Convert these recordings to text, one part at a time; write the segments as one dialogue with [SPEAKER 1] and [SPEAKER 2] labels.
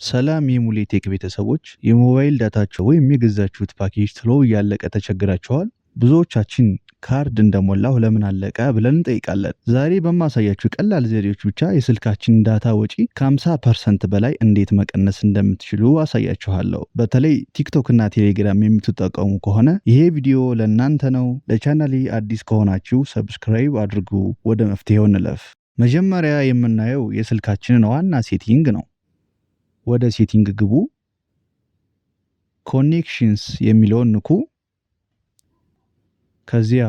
[SPEAKER 1] ሰላም የሙሌ ቴክ ቤተሰቦች፣ የሞባይል ዳታቸው ወይም የገዛችሁት ፓኬጅ ቶሎ እያለቀ ተቸግራችኋል? ብዙዎቻችን ካርድ እንደሞላሁ ለምን አለቀ ብለን እንጠይቃለን። ዛሬ በማሳያችሁ ቀላል ዘዴዎች ብቻ የስልካችን ዳታ ወጪ ከ50% በላይ እንዴት መቀነስ እንደምትችሉ አሳያችኋለሁ። በተለይ ቲክቶክ እና ቴሌግራም የምትጠቀሙ ከሆነ ይሄ ቪዲዮ ለእናንተ ነው። ለቻናሌ አዲስ ከሆናችሁ ሰብስክራይብ አድርጉ። ወደ መፍትሄው እንለፍ። መጀመሪያ የምናየው የስልካችንን ዋና ሴቲንግ ነው። ወደ ሴቲንግ ግቡ። ኮኔክሽንስ የሚለውን ንኩ። ከዚያ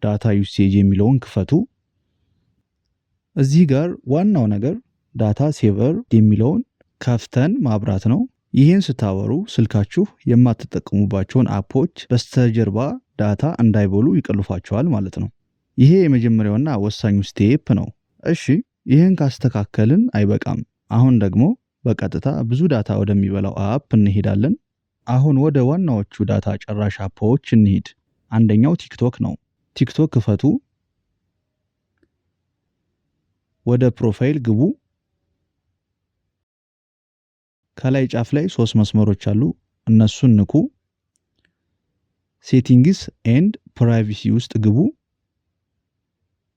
[SPEAKER 1] ዳታ ዩሴጅ የሚለውን ክፈቱ። እዚህ ጋር ዋናው ነገር ዳታ ሴቨር የሚለውን ከፍተን ማብራት ነው። ይህን ስታበሩ ስልካችሁ የማትጠቀሙባቸውን አፖች በስተጀርባ ዳታ እንዳይበሉ ይቀልፏቸዋል ማለት ነው። ይሄ የመጀመሪያውና ወሳኙ ስቴፕ ነው። እሺ፣ ይህን ካስተካከልን አይበቃም። አሁን ደግሞ በቀጥታ ብዙ ዳታ ወደሚበላው አፕ እንሄዳለን። አሁን ወደ ዋናዎቹ ዳታ ጨራሽ አፖች እንሂድ። አንደኛው ቲክቶክ ነው። ቲክቶክ ክፈቱ። ወደ ፕሮፋይል ግቡ። ከላይ ጫፍ ላይ 3 መስመሮች አሉ፣ እነሱን ንኩ። ሴቲንግስ ኤንድ ፕራይቬሲ ውስጥ ግቡ።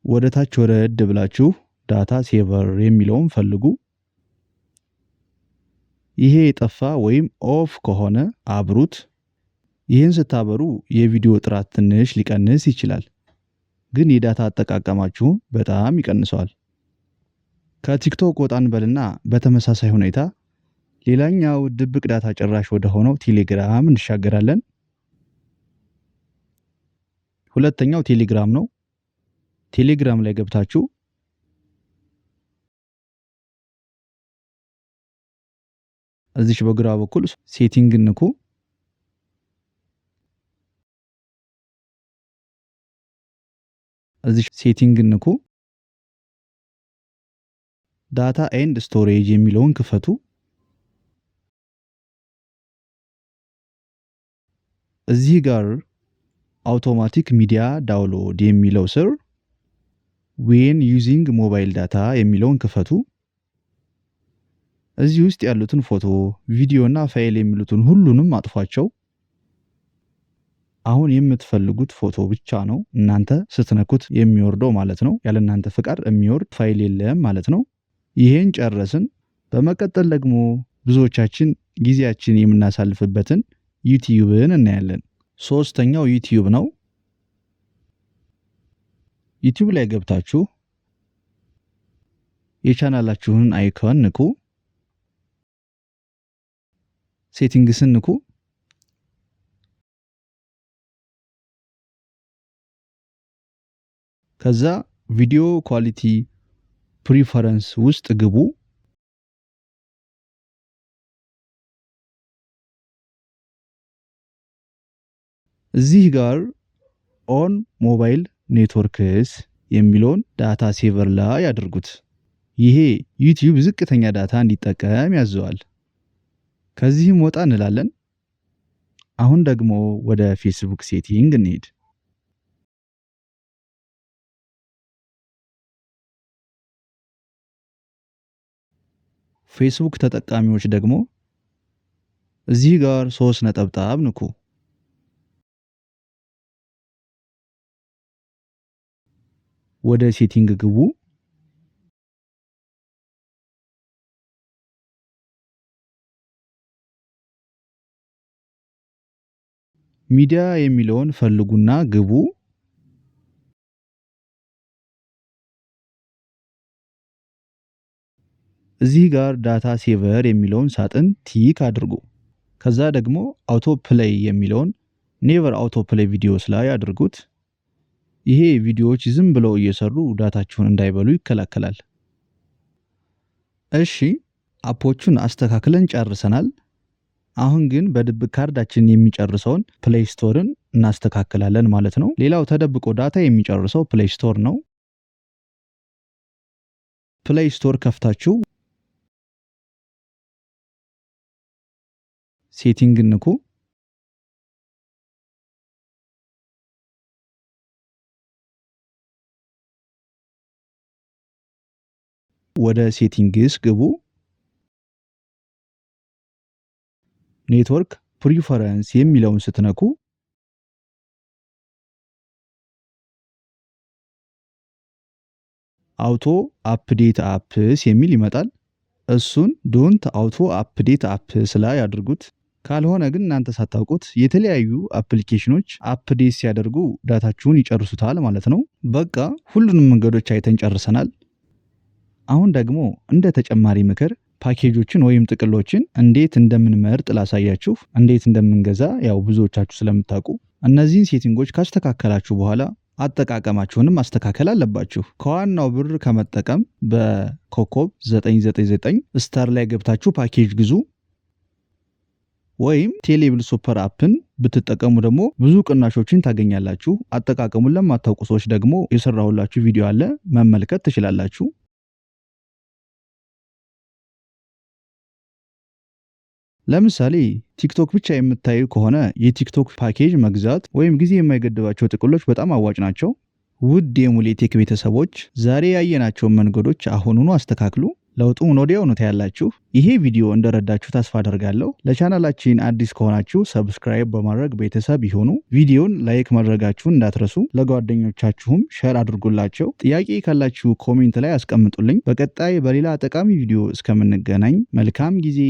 [SPEAKER 1] ወደ ታች ወረድ ብላችሁ ዳታ ሴቨር የሚለውን ፈልጉ። ይሄ የጠፋ ወይም ኦፍ ከሆነ አብሩት። ይህን ስታበሩ የቪዲዮ ጥራት ትንሽ ሊቀንስ ይችላል፣ ግን የዳታ አጠቃቀማችሁ በጣም ይቀንሰዋል። ከቲክቶክ ወጣን በልና በተመሳሳይ ሁኔታ ሌላኛው ድብቅ ዳታ ጨራሽ ወደ ሆነው ቴሌግራም እንሻገራለን። ሁለተኛው ቴሌግራም ነው። ቴሌግራም ላይ ገብታችሁ እዚች በግራ በኩል ሴቲንግ ንኩ። እዚች ሴቲንግ ንኩ። ዳታ ኤንድ ስቶሬጅ የሚለውን ክፈቱ። እዚህ ጋር አውቶማቲክ ሚዲያ ዳውንሎድ የሚለው ስር ዌን ዩዚንግ ሞባይል ዳታ የሚለውን ክፈቱ። እዚህ ውስጥ ያሉትን ፎቶ፣ ቪዲዮ እና ፋይል የሚሉትን ሁሉንም አጥፏቸው። አሁን የምትፈልጉት ፎቶ ብቻ ነው እናንተ ስትነኩት የሚወርደው ማለት ነው። ያለ እናንተ ፍቃድ የሚወርድ ፋይል የለም ማለት ነው። ይሄን ጨረስን። በመቀጠል ደግሞ ብዙዎቻችን ጊዜያችን የምናሳልፍበትን ዩቲዩብን እናያለን። ሶስተኛው ዩቲዩብ ነው። ዩቲዩብ ላይ ገብታችሁ የቻናላችሁን አይኮን ንኩ። ሴቲንግስን ንኩ። ከዛ ቪዲዮ ኳሊቲ ፕሪፈረንስ ውስጥ ግቡ። እዚህ ጋር ኦን ሞባይል ኔትወርክስ የሚለውን ዳታ ሴቨር ላይ ያድርጉት። ይሄ ዩቲዩብ ዝቅተኛ ዳታ እንዲጠቀም ያዘዋል። ከዚህም ወጣ እንላለን። አሁን ደግሞ ወደ ፌስቡክ ሴቲንግ እንሂድ። ፌስቡክ ተጠቃሚዎች ደግሞ እዚህ ጋር 3 ነጠብጣብ ንኩ። ወደ ሴቲንግ ግቡ። ሚዲያ የሚለውን ፈልጉና ግቡ። እዚህ ጋር ዳታ ሴቨር የሚለውን ሳጥን ቲክ አድርጉ። ከዛ ደግሞ አውቶ ፕሌይ የሚለውን ኔቨር አውቶ ፕሌይ ቪዲዮስ ላይ አድርጉት። ይሄ ቪዲዮዎች ዝም ብለው እየሰሩ ዳታችሁን እንዳይበሉ ይከላከላል። እሺ፣ አፖቹን አስተካክለን ጨርሰናል። አሁን ግን በድብቅ ካርዳችን የሚጨርሰውን ፕሌይ ስቶርን እናስተካክላለን ማለት ነው። ሌላው ተደብቆ ዳታ የሚጨርሰው ፕሌይ ስቶር ነው። ፕሌይ ስቶር ከፍታችሁ ሴቲንግ ንኩ። ወደ ሴቲንግስ ግቡ። ኔትወርክ ፕሪፈረንስ የሚለውን ስትነኩ አውቶ አፕዴት አፕስ የሚል ይመጣል። እሱን ዶንት አውቶ አፕዴት አፕስ ላይ አድርጉት። ካልሆነ ግን እናንተ ሳታውቁት የተለያዩ አፕሊኬሽኖች አፕዴት ሲያደርጉ ዳታችሁን ይጨርሱታል ማለት ነው። በቃ ሁሉንም መንገዶች አይተን ጨርሰናል። አሁን ደግሞ እንደ ተጨማሪ ምክር ፓኬጆችን ወይም ጥቅሎችን እንዴት እንደምንመርጥ ላሳያችሁ። እንዴት እንደምንገዛ ያው ብዙዎቻችሁ ስለምታውቁ እነዚህን ሴቲንጎች ካስተካከላችሁ በኋላ አጠቃቀማችሁንም ማስተካከል አለባችሁ። ከዋናው ብር ከመጠቀም በኮከብ 999 ስታር ላይ ገብታችሁ ፓኬጅ ግዙ። ወይም ቴሌብል ሱፐር አፕን ብትጠቀሙ ደግሞ ብዙ ቅናሾችን ታገኛላችሁ። አጠቃቀሙን ለማታውቁ ሰዎች ደግሞ የሰራሁላችሁ ቪዲዮ አለ፣ መመልከት ትችላላችሁ። ለምሳሌ ቲክቶክ ብቻ የምታዩ ከሆነ የቲክቶክ ፓኬጅ መግዛት ወይም ጊዜ የማይገድባቸው ጥቅሎች በጣም አዋጭ ናቸው። ውድ የሙሌቴክ ቤተሰቦች ዛሬ ያየናቸውን መንገዶች አሁኑኑ አስተካክሉ። ለውጡን ወዲያውኑ ታያላችሁ። ይሄ ቪዲዮ እንደረዳችሁ ተስፋ አደርጋለሁ። ለቻናላችን አዲስ ከሆናችሁ ሰብስክራይብ በማድረግ ቤተሰብ ይሁኑ። ቪዲዮን ላይክ ማድረጋችሁን እንዳትረሱ። ለጓደኞቻችሁም ሼር አድርጉላቸው። ጥያቄ ካላችሁ ኮሜንት ላይ አስቀምጡልኝ። በቀጣይ በሌላ ጠቃሚ ቪዲዮ እስከምንገናኝ መልካም ጊዜ